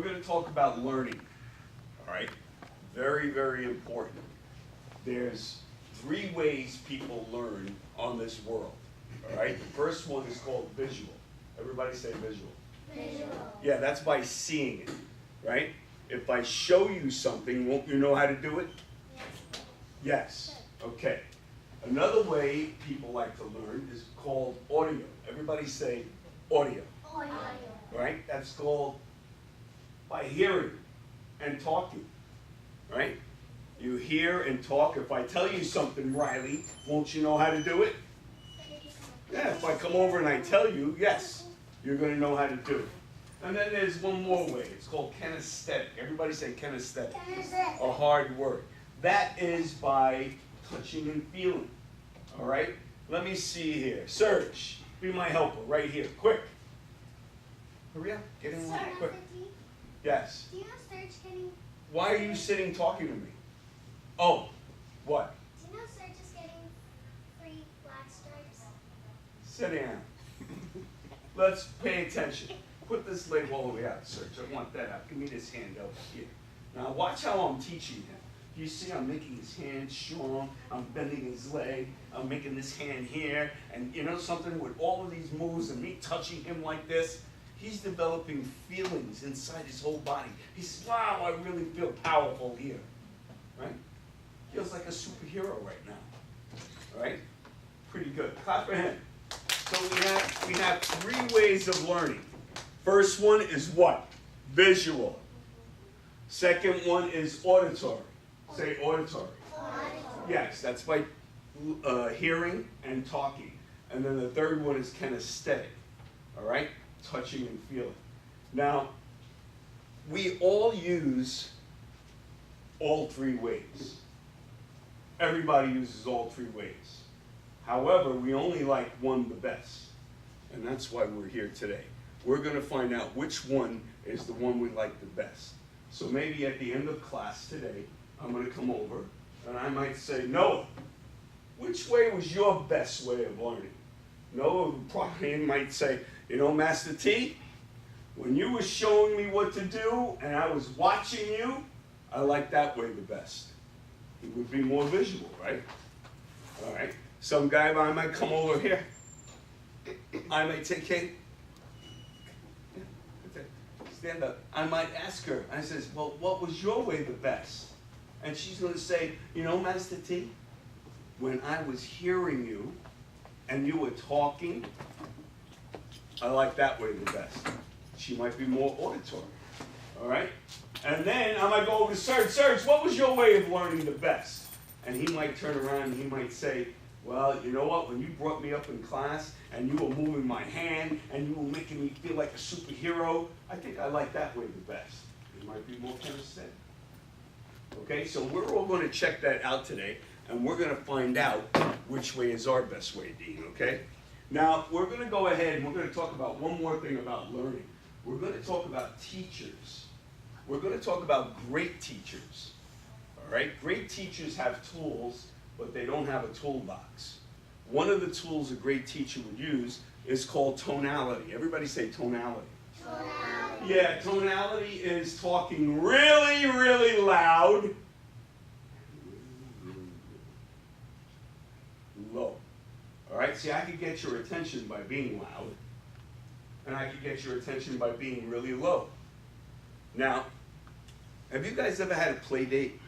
going to talk about learning, all right? Very, very important. There's 3 ways people learn on this world, all right? The first one is called visual. Everybody say visual. Visual. Yeah, that's by seeing it, right? If I show you something, won't you know how to do it? Yes. Okay. Another way people like to learn is called audio. Everybody say audio. Audio. Right? That's called by hearing and talking. Right? You hear and talk. If I tell you something, Riley, won't you know how to do it? Yeah, if I come over and I tell you, yes, you're going to know how to do it. And then there's one more way. It's called kinesthetic. Everybody say kinesthetic. A hard word. That is by touching and feeling. All right? Let me see here. Serge, be my helper right here. Quick. Hurry up. Get in line quick. Yes. Do you know Serge getting... Why are you sitting talking to me? Oh, what? Do you know Serge is getting 3 black stripes? Sit down. Let's pay attention. Put this leg all the way out, Serge. I want that out. Give me this hand over here. Now watch how I'm teaching him. You see I'm making his hand strong. I'm bending his leg. I'm making this hand here. And you know something? With all of these moves and me touching him like this, he's developing feelings inside his whole body. He says, wow, I really feel powerful here. Right? Feels like a superhero right now. All right? Pretty good. Clap for him. So we have 3 ways of learning. First one is what? Visual. Second one is auditory. Say auditory. Yes, that's by hearing and talking. And then the third one is kinesthetic. All right? Touching and feeling. Now, we all use all 3 ways. Everybody uses all 3 ways. However, we only like one the best. And that's why we're here today. We're going to find out which one is the one we like the best. So maybe at the end of class today, I'm going to come over and I might say, Noah, which way was your best way of learning? Noah probably might say, you know, Master T, when you were showing me what to do and I was watching you, I like that way the best. It would be more visual, right? All right. Some guy might come over here. I might say, Kate, stand up. I might ask her. I says, well, what was your way the best? And she's going to say, you know, Master T, when I was hearing you and you were talking, I like that way the best. She might be more auditory. All right? And then I might go over to Serge. Serge, what was your way of learning the best? And he might turn around and he might say, well, you know what? When you brought me up in class and you were moving my hand and you were making me feel like a superhero, I think I like that way the best. It might be more kinesthetic. Okay, so we're all going to check that out today, and we're going to find out which way is our best way, Dean, okay? Now, we're going to go ahead and we're going to talk about one more thing about learning. We're going to talk about teachers. We're going to talk about great teachers, all right? Great teachers have tools, but they don't have a toolbox. One of the tools a great teacher would use is called tonality. Everybody say tonality. Tonality. Yeah, tonality is talking really, really loud, low. All right, see, I could get your attention by being loud, and I could get your attention by being really low. Now, have you guys ever had a play date?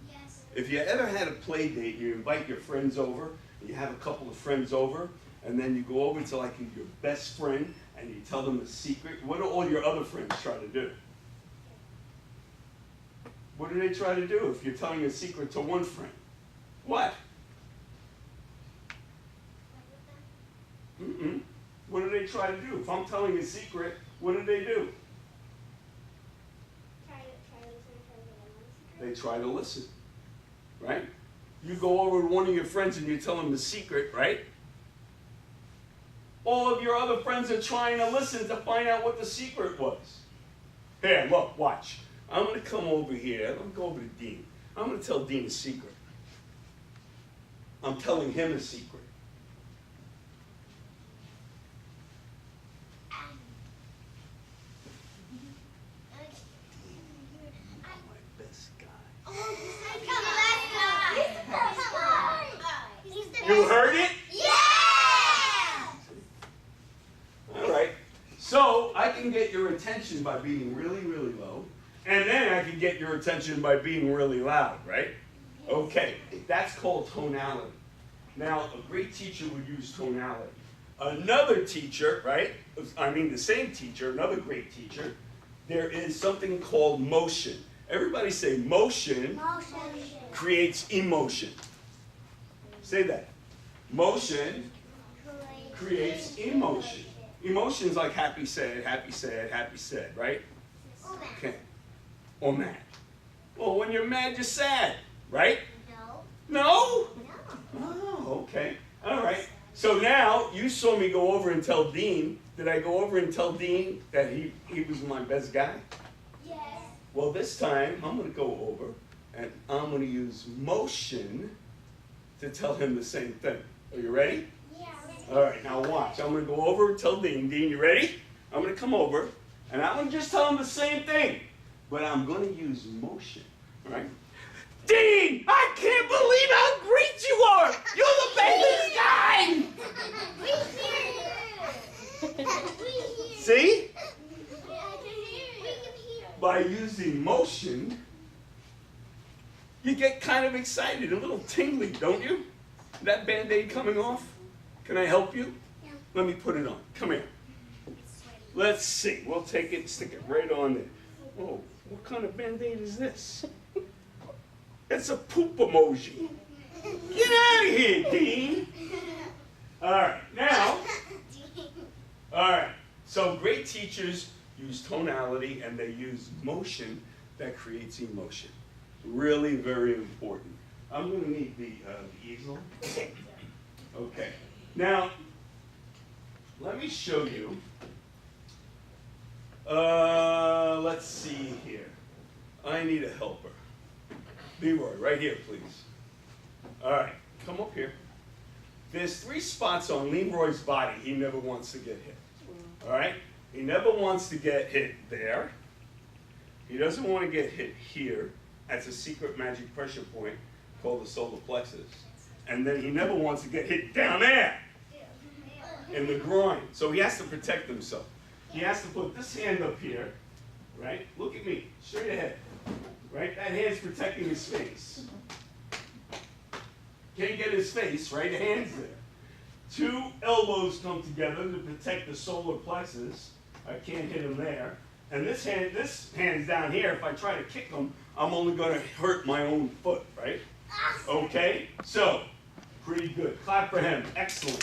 Yes. If you ever had a play date, you invite your friends over, you have a couple of friends over, and then you go over to like your best friend, and you tell them a secret. What do all your other friends try to do? What do they try to do if you're telling a secret to one friend? What? What do they try to do? If I'm telling a secret, what do they do? They try to listen, right? You go over to one of your friends and you tell them the secret, right? All of your other friends are trying to listen to find out what the secret was. Here, look, watch. I'm going to come over here. Let me go over to Dean. I'm going to tell Dean a secret. I'm telling him a secret. attention by being really, really low, and then I can get your attention by being really loud, right? Okay, that's called tonality. Now, a great teacher would use tonality. Another teacher, right? I mean the same teacher, another great teacher, there is something called motion. Everybody say motion, Motion. creates emotion. Say that. Motion creates emotion. Emotions like happy, sad, right? Okay. Or mad. Well, when you're mad, you're sad, right? No. No? No. Oh, okay. All right. So now you saw me go over and tell Dean. Did I go over and tell Dean that he was my best guy? Yes. Well, this time I'm going to go over and I'm going to use motion to tell him the same thing. Are you ready? Yeah. All right, now watch. I'm going to go over and tell Dean. Dean, you ready? I'm going to come over and I'm going to just tell him the same thing, but I'm going to use motion. All right? Dean, I can't believe how great you are. You're the best guy. We hear you. We hear you. See? I can hear you. We can hear you. By using motion, you get kind of excited, a little tingly, don't you? That Band-Aid coming off? Can I help you? Yeah. Let me put it on. Come here. Let's see. We'll take it, stick it right on there. Oh, what kind of Band-Aid is this? It's a poop emoji. Get out of here, Dean. All right, now, all right. So great teachers use tonality and they use motion that creates emotion. Really very important. I'm going to need the easel. Okay. Now, let me show you. Let's see here. I need a helper. Leroy, right here, please. All right, come up here. There's 3 spots on Leroy's body he never wants to get hit. All right? He never wants to get hit there. He doesn't want to get hit here. That's a secret magic pressure point called the solar plexus. And then he never wants to get hit down there in the groin. So he has to protect himself. He has to put this hand up here, right? Look at me, straight ahead. Right? That hand's protecting his face. Can't get his face, right? The hand's there. 2 elbows come together to protect the solar plexus. I can't hit him there. And this hand's down here. If I try to kick him, I'm only going to hurt my own foot, right? Okay? So, pretty good. Clap for him. Excellent.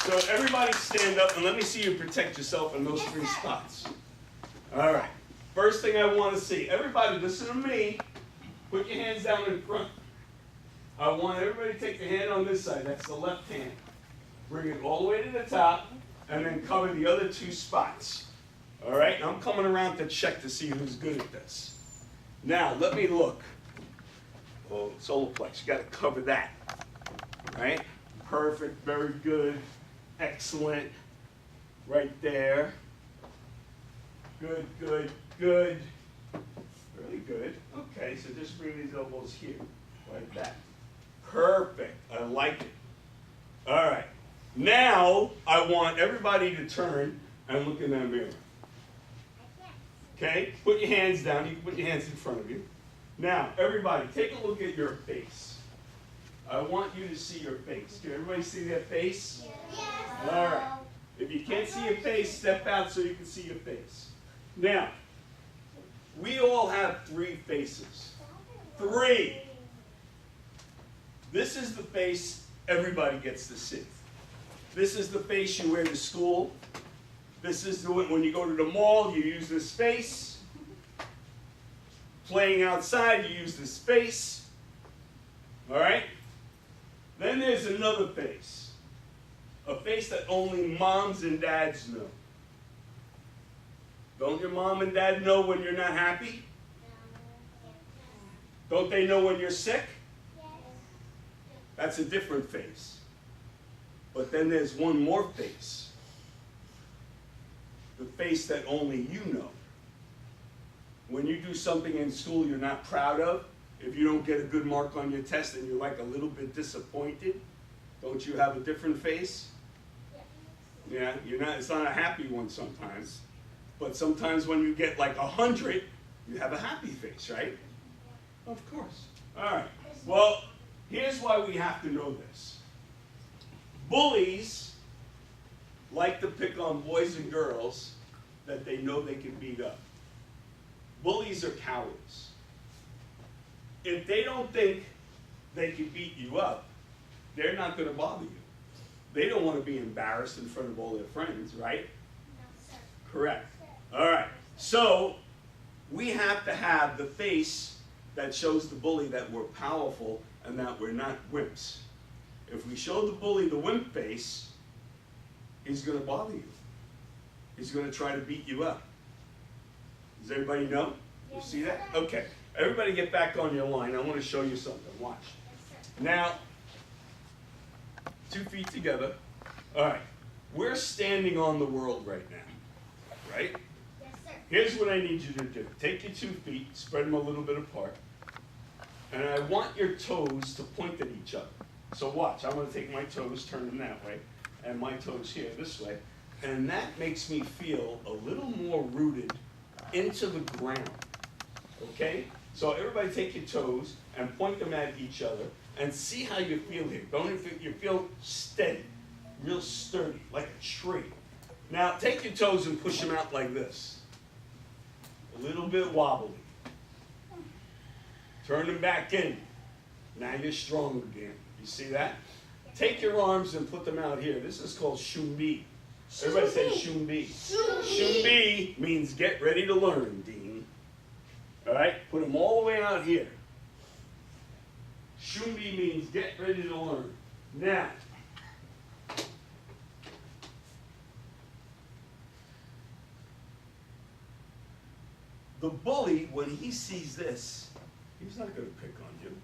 So everybody stand up and let me see you protect yourself in those 3 spots. All right. First thing I want to see, everybody listen to me. Put your hands down in front. I want everybody to take your hand on this side. That's the left hand. Bring it all the way to the top and then cover the other 2 spots. All right? I'm coming around to check to see who's good at this. Now, let me look. Oh, solar plex. You got to cover that. Right? Perfect. Very good. Excellent. Right there. Good, good, good. Really good. Okay, so just bring these elbows here, like that. Perfect. I like it. All right. Now, I want everybody to turn and look in that mirror. Okay? Put your hands down. You can put your hands in front of you. Now, everybody, take a look at your face. I want you to see your face. Can everybody see their face? Yes. All right. If you can't see your face, step out so you can see your face. Now, we all have 3 faces. 3. This is the face everybody gets to see. This is the face you wear to school. This is the one when you go to the mall, you use this face. Playing outside, you use this face. All right? Then there's another face. A face that only moms and dads know. Don't your mom and dad know when you're not happy? Don't they know when you're sick? That's a different face. But then there's one more face. The face that only you know. When you do something in school you're not proud of, if you don't get a good mark on your test and you're like a little bit disappointed, don't you have a different face? Yeah, you're not, it's not a happy one sometimes. But sometimes when you get like 100, you have a happy face, right? Of course. All right. Well, here's why we have to know this. Bullies like to pick on boys and girls that they know they can beat up. Bullies are cowards. If they don't think they can beat you up, they're not going to bother you. They don't want to be embarrassed in front of all their friends, right? No, sir. Correct. All right. So we have to have the face that shows the bully that we're powerful and that we're not wimps. If we show the bully the wimp face, he's going to bother you. He's going to try to beat you up. Does everybody know? You Yes, see that? sir. Okay. Everybody get back on your line. I want to show you something. Watch. Yes, sir. Now, 2 feet together. All right. We're standing on the world right now, right? Yes, sir. Here's what I need you to do. Take your 2 feet, spread them a little bit apart, and I want your toes to point at each other. So watch, I'm going to take my toes, turn them that way, and my toes here this way, and that makes me feel a little more rooted into the ground, okay? So everybody take your toes and point them at each other and see how you feel here. Don't you feel steady, real sturdy, like a tree. Now take your toes and push them out like this. A little bit wobbly. Turn them back in. Now you're strong again. You see that? Take your arms and put them out here. This is called shumbi. Everybody say shumbi. Shumbi means get ready to learn, Dean. All right? Put them all the way out here. Shumbi means get ready to learn. Now, the bully, when he sees this, he's not going to pick on you.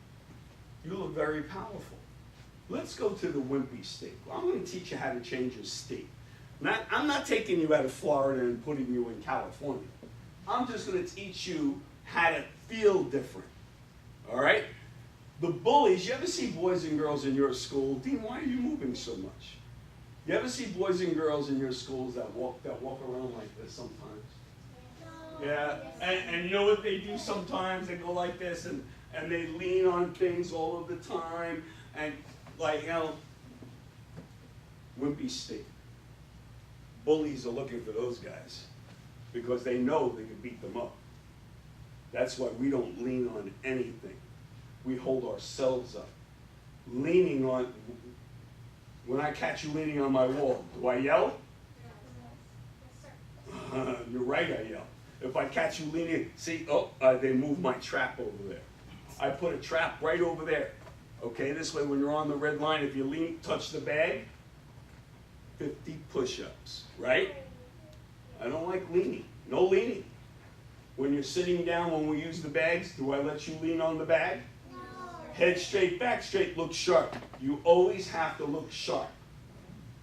You look very powerful. Let's go to the wimpy state. Well, I'm going to teach you how to change your state. I'm not taking you out of Florida and putting you in California. I'm just going to teach you how to feel different. All right? The bullies, you ever see boys and girls in your school? Dean, why are you moving so much? You ever see boys and girls in your schools that walk around like this sometimes? No. Yeah, Yes, and you know what they do sometimes? They go like this and they lean on things all of the time and like, wimpy state. Bullies are looking for those guys because they know they can beat them up. That's why we don't lean on anything. We hold ourselves up. Leaning on, when I catch you leaning on my wall, do I yell? sir. You're right, I yell. If I catch you leaning, see, they moved my trap over there. I put a trap right over there. Okay, this way when you're on the red line, if you lean, touch the bag, 50 push-ups, right? I don't like leaning. No leaning. When you're sitting down, when we use the bags, do I let you lean on the bag? No. Head straight, back straight, look sharp. You always have to look sharp.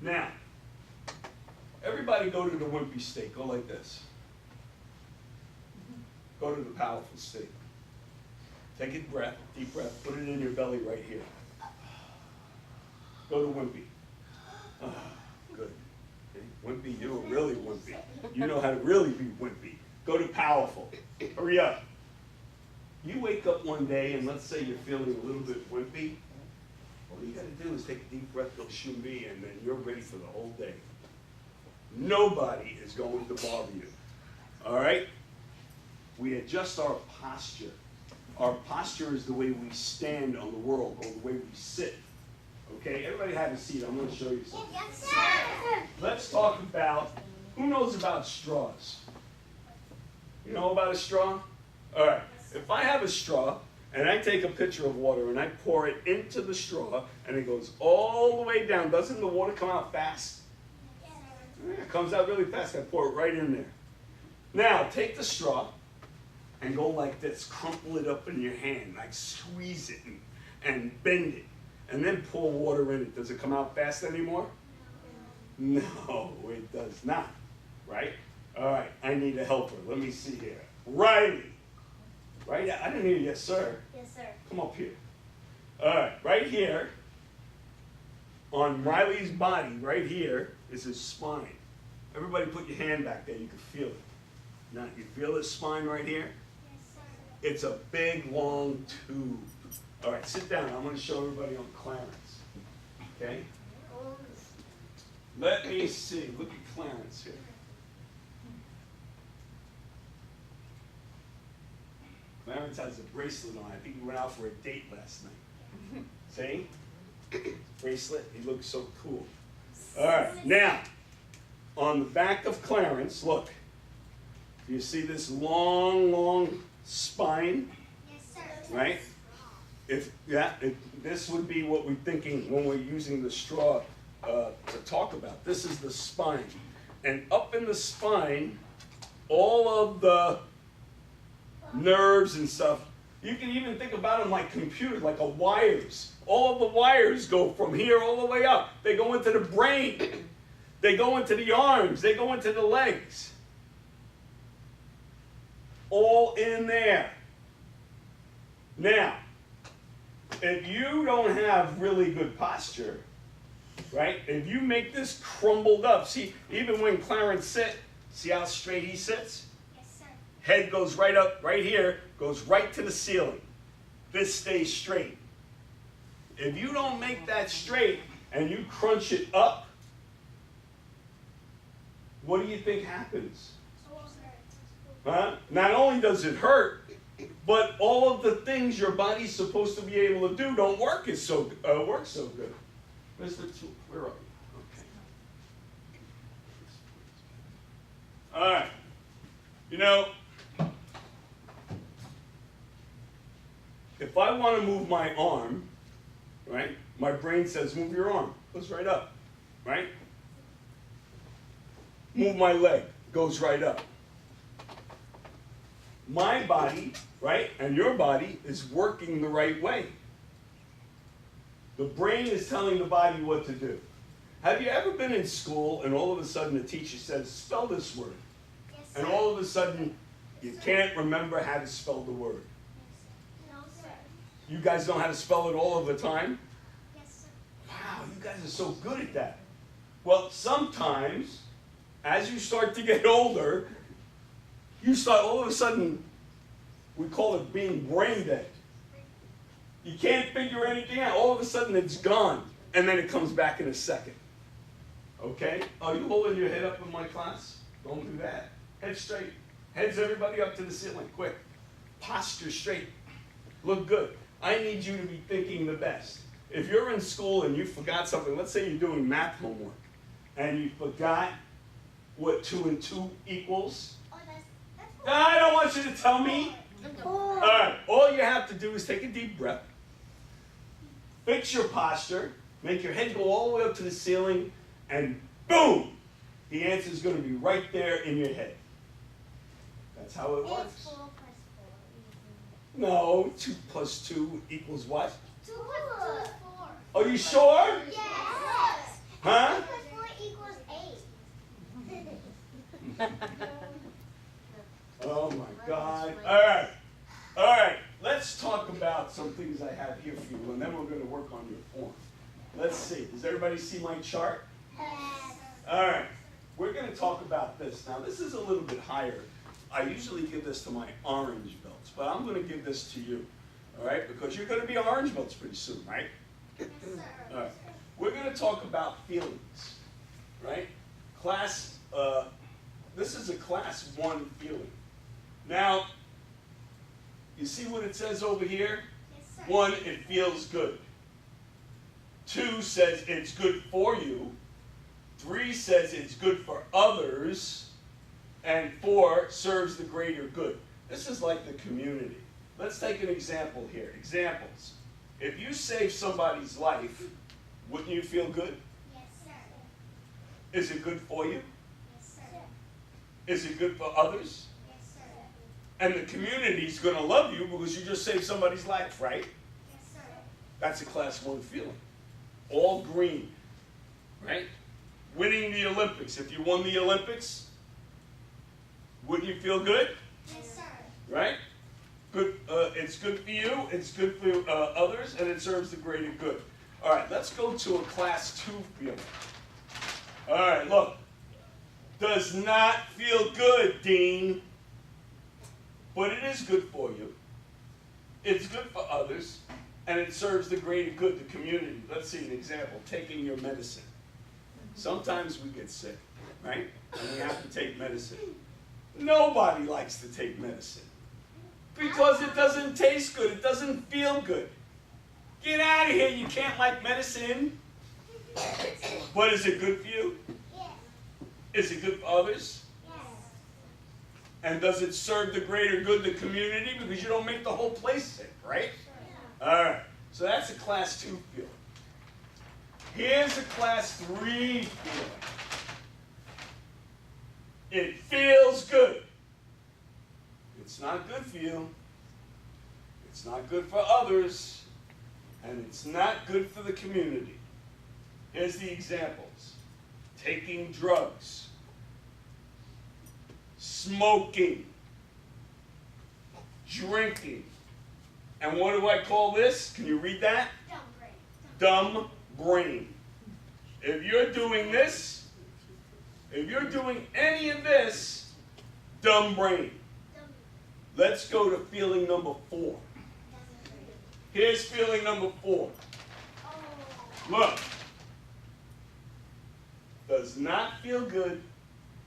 Now, everybody go to the wimpy state. Go like this. Go to the powerful state. Take a breath, deep breath, put it in your belly right here. Go to wimpy. Good. Okay. Wimpy, you're really wimpy. You know how to really be wimpy. Go to powerful. Hurry up. You wake up one day and let's say you're feeling a little bit wimpy. All you gotta do is take a deep breath, go shumbi, and then you're ready for the whole day. Nobody is going to bother you. All right? We adjust our posture. Our posture is the way we stand on the world, or the way we sit. Okay, everybody have a seat. I'm going to show you something. Yes, sir. Let's talk about, who knows about straws? You know about a straw? All right, if I have a straw, and I take a pitcher of water, and I pour it into the straw, and it goes all the way down, doesn't the water come out fast? Yeah, it comes out really fast. I pour it right in there. Now, take the straw, and go like this, crumple it up in your hand, like squeeze it and bend it, and then pour water in it. Does it come out fast anymore? No, it does not, right? All right, I need a helper. Let me see here. Riley. Right? I didn't hear you, yes, sir. Yes, sir. Come up here. All right, right here, on Riley's body, right here, is his spine. Everybody put your hand back there, you can feel it. Now, you feel this spine right here? Yes, sir. It's a big, long tube. All right, sit down. I'm going to show everybody on Clarence. Okay? Let me see. Look at Clarence here. Clarence has a bracelet on. I think he went out for a date last night. See? Bracelet. He looks so cool. All right. Now, on the back of Clarence, look. You see this long, long spine? Yes, sir. Right? This would be what we're thinking when we're using the straw to talk about. This is the spine. And up in the spine, all of the nerves and stuff, you can even think about them like computers, like wires. All of the wires go from here all the way up. They go into the brain. They go into the arms. They go into the legs. All in there. Now, if you don't have really good posture, right? If you make this crumbled up, see, even when Clarence sits, see how straight he sits? Yes, sir. Head goes right up, right here, goes right to the ceiling. This stays straight. If you don't make that straight and you crunch it up, what do you think happens? Huh? Not only does it hurt, but all of the things your body's supposed to be able to do don't work so good. Mr. Tool, where are you? Okay. All right. You know, if I want to move my arm, right? My brain says move your arm. Goes right up, right? Move my leg. Goes right up. My body, right, and your body is working the right way. The brain is telling the body what to do. Have you ever been in school and all of a sudden the teacher says, spell this word? Yes, sir. And all of a sudden you can't remember how to spell the word. No, sir. You guys know how to spell it all of the time? Yes, sir. Wow, you guys are so good at that. Well, sometimes, as you start to get older, you start all of a sudden, we call it being brain dead. You can't figure anything out. All of a sudden it's gone. And then it comes back in a second. Okay? Are you holding your head up in my class? Don't do that. Head straight. Heads everybody up to the ceiling. Quick. Posture straight. Look good. I need you to be thinking the best. If you're in school and you forgot something, let's say you're doing math homework, and you forgot what 2 and 2 equals. Oh, that's I don't want you to tell me. All right, all you have to do is take a deep breath, fix your posture, make your head go all the way up to the ceiling, and boom, the answer is going to be right there in your head. That's how it It's works. 4 plus 4. No, 2 plus 2 equals what? 2 plus 2 is 4. Are you sure? Yes. Huh? 2 plus 4 equals 8. Oh my God. All right, let's talk about some things I have here for you, and then we're going to work on your form. Let's see, does everybody see my chart? Yes. All right, we're going to talk about this. Now, this is a little bit higher. I usually give this to my orange belts, but I'm going to give this to you, all right, because you're going to be orange belts pretty soon, right? Yes, sir. All right, we're going to talk about feelings, right? This is a class 1 feeling. Now, you see what it says over here? Yes, sir. 1, it feels good. 2 says it's good for you. 3 says it's good for others. And 4 serves the greater good. This is like the community. Let's take an example here. Examples. If you save somebody's life, wouldn't you feel good? Yes, sir. Is it good for you? Yes, sir. Is it good for others? Yes, sir. And the community's going to love you because you just saved somebody's life, right? Yes, sir. That's a class 1 feeling. All green, right? Winning the Olympics. If you won the Olympics, wouldn't you feel good? Yes, sir. Right? Good. It's good for you, it's good for others, and it serves the greater good. All right, let's go to a class 2 feeling. All right, look. Does not feel good, Dean. but it is good for you. It's good for others, and it serves the greater good, the community. Let's see an example, taking your medicine. Sometimes we get sick, right? And we have to take medicine. Nobody likes to take medicine because it doesn't taste good, it doesn't feel good. Get out of here, you can't like medicine. But is it good for you? Yes. Is it good for others? Yes. And does it serve the greater good, the community? Because you don't make the whole place sick, right? Yeah. All right, so that's a class 2 feeling. Here's a class 3 feeling. It feels good. It's not good for you. It's not good for others. And it's not good for the community. Here's the examples. Taking drugs. Smoking. Drinking. And what do I call this? Can you read that? Dumb brain. If you're doing this, if you're doing any of this, dumb brain. Let's go to feeling number 4. Here's feeling number 4. Look. Does not feel good.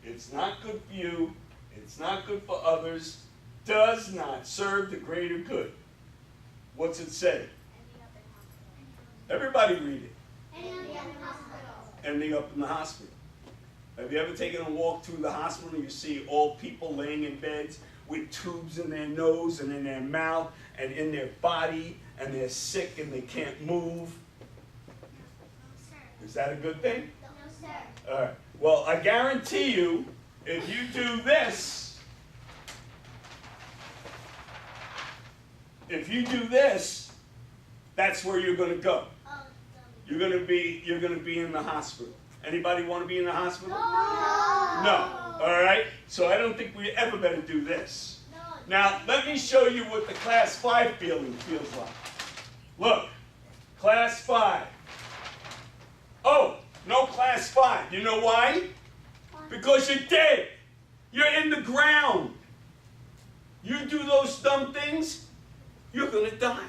It's not good for you. It's not good for others. Does not serve the greater good. What's it say? Everybody read it. Ending up in the hospital. Have you ever taken a walk through the hospital and you see all people laying in beds with tubes in their nose and in their mouth and in their body, and they're sick and they can't move? Is that a good thing? No, sir. All right. Well, I guarantee you, if you do this, that's where you're going to go. You're going to be in the hospital. Anybody want to be in the hospital? No. All right. So I don't think we ever better do this. Now, let me show you what the class 5 feeling feels like. Look, class 5. Oh, no class 5. You know why? Because you're dead. You're in the ground. You do those dumb things, you're going to die.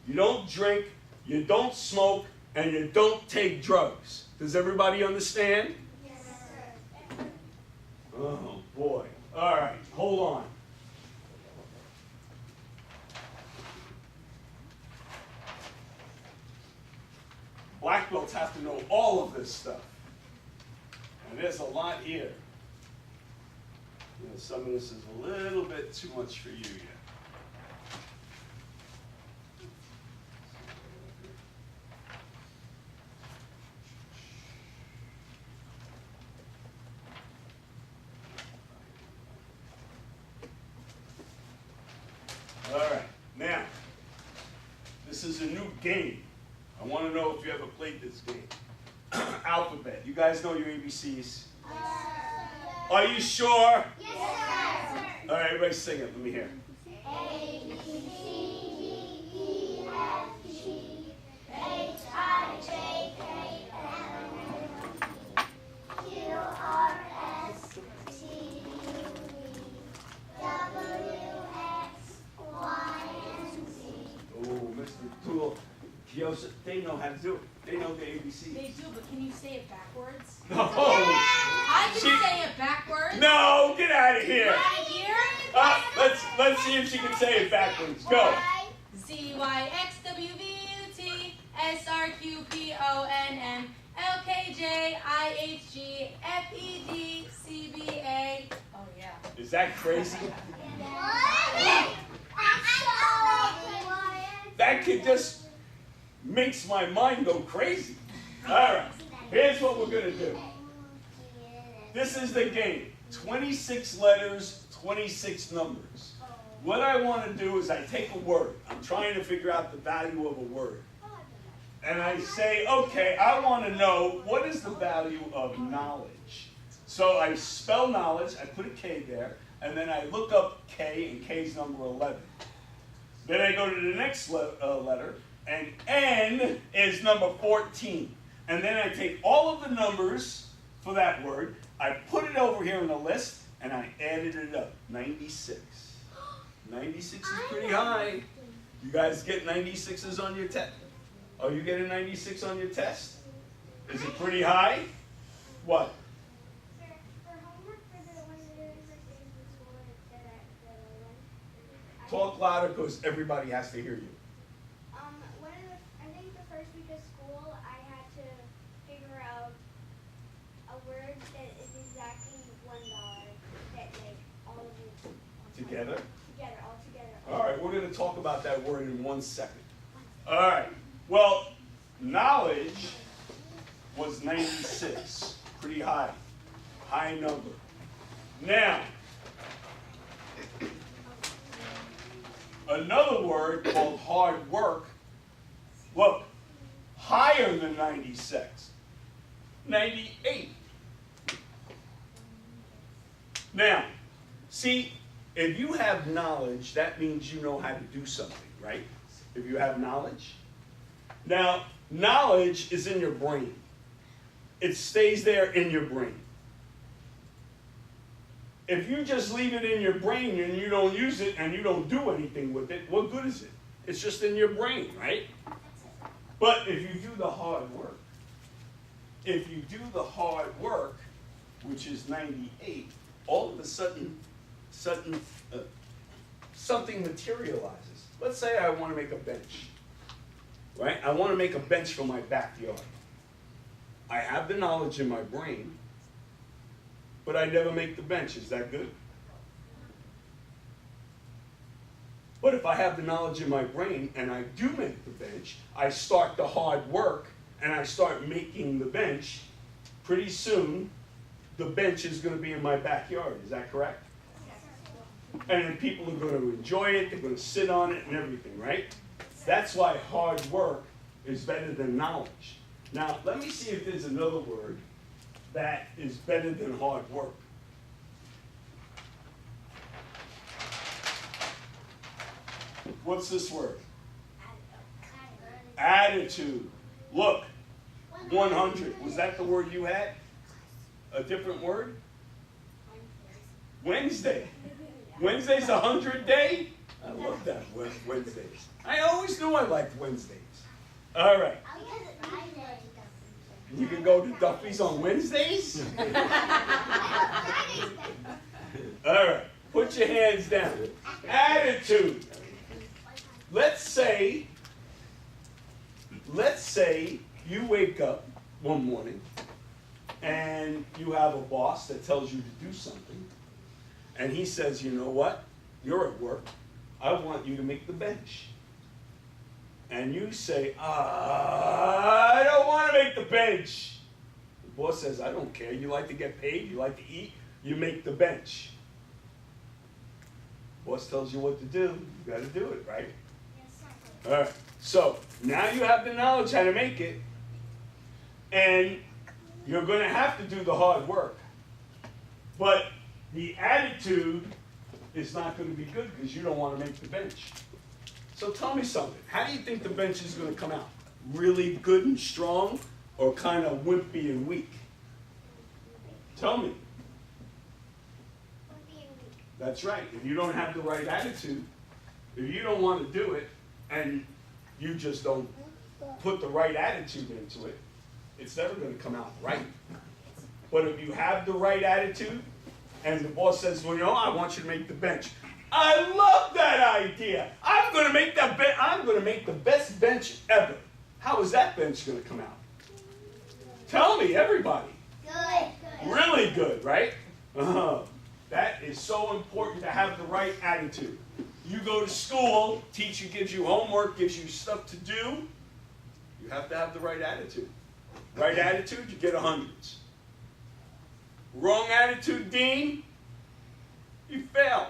You don't drink, you don't smoke, and you don't take drugs. Does everybody understand? Yes, sir. Oh, boy. All right, hold on. Black belts have to know all of this stuff. And there's a lot here. You know, some of this is a little bit too much for you yet. All right, now, this is a new game. I want to know if you ever played this game. Alphabet. You guys know your ABCs? Are you sure? Yes, sir. All right, everybody sing it. Let me hear. A, B, C, D, E, F, G, H, I, J, K, L, M, Q, R, S, T, U, V, W, X, Y, and Z. Oh, Mr. Tool, Joseph, they know how to do it. They know the ABCs. They do, but can you say it backwards? No! I can She- say it backwards. No, get out of here. Right here. Let's see if she can say it backwards. Go. Y, Z Y X W V U T S R Q P O N N L K J I H G F E D C B A. Oh yeah. Is that crazy? What? That kid just makes my mind go crazy. All right, here's what we're going to do. This is the game. 26 letters, 26 numbers. What I want to do is I take a word. I'm trying to figure out the value of a word. And I say, okay, I want to know what is the value of knowledge. So I spell knowledge, I put a K there, and then I look up K, and K is number 11. Then I go to the next letter, and N is number 14. And then I take all of the numbers for that word, I put it over here in the list, and I added it up, 96. 96 is pretty high. You guys get 96s on your test? Are you getting 96 on your test? Is it pretty high? What? For homework for the one that I was in school that I went. Talk louder because everybody has to hear you. I think the first week of school, I had to figure out a word that is exactly $1 that like all of you Together? all together. All right, we're going to talk about that word in 1 second. All right, well, knowledge was 96, pretty high number. Now, another word called hard work, look, higher than 96, 98. Now, see, if you have knowledge, that means you know how to do something, right? If you have knowledge. Now, knowledge is in your brain. It stays there in your brain. If you just leave it in your brain and you don't use it and you don't do anything with it, what good is it? It's just in your brain, right? But if you do the hard work, which is 98, all of a sudden, something materializes. Let's say I want to make a bench, right? I want to make a bench for my backyard. I have the knowledge in my brain, but I never make the bench. Is that good? But if I have the knowledge in my brain and I do make the bench, I start the hard work and I start making the bench, pretty soon the bench is going to be in my backyard. Is that correct? And then people are going to enjoy it, they're going to sit on it and everything, right? That's why hard work is better than knowledge. Now, let me see if there's another word that is better than hard work. What's this word? Attitude. Look, 100. Was that the word you had? A different word? Wednesday. Wednesday's 100 day? I love that, Wednesdays. I always knew I liked Wednesdays. All right. You can go to Duffy's on Wednesdays? All right. Put your hands down. Attitude. Let's say you wake up one morning and you have a boss that tells you to do something. And he says, you know what? You're at work. I want you to make the bench. And you say, I don't want to make the bench. The boss says, I don't care. You like to get paid. You like to eat. You make the bench. Boss tells you what to do. You got to do it, right? All right. So now you have the knowledge how to make it. And you're going to have to do the hard work. But the attitude is not going to be good because you don't want to make the bench. So tell me something. How do you think the bench is going to come out? Really good and strong or kind of wimpy and weak? Tell me. That's right. If you don't have the right attitude, if you don't want to do it and you just don't put the right attitude into it, it's never going to come out right. But if you have the right attitude and the boss says, well, you know, I want you to make the bench. I love that idea. I'm going to make the best bench ever. How is that bench going to come out? Tell me, everybody. Good. Really good, right? That is so important to have the right attitude. You go to school, teacher gives you homework, gives you stuff to do. You have to have the right attitude. Right attitude, you get 100s. Wrong attitude, Dean, you fail.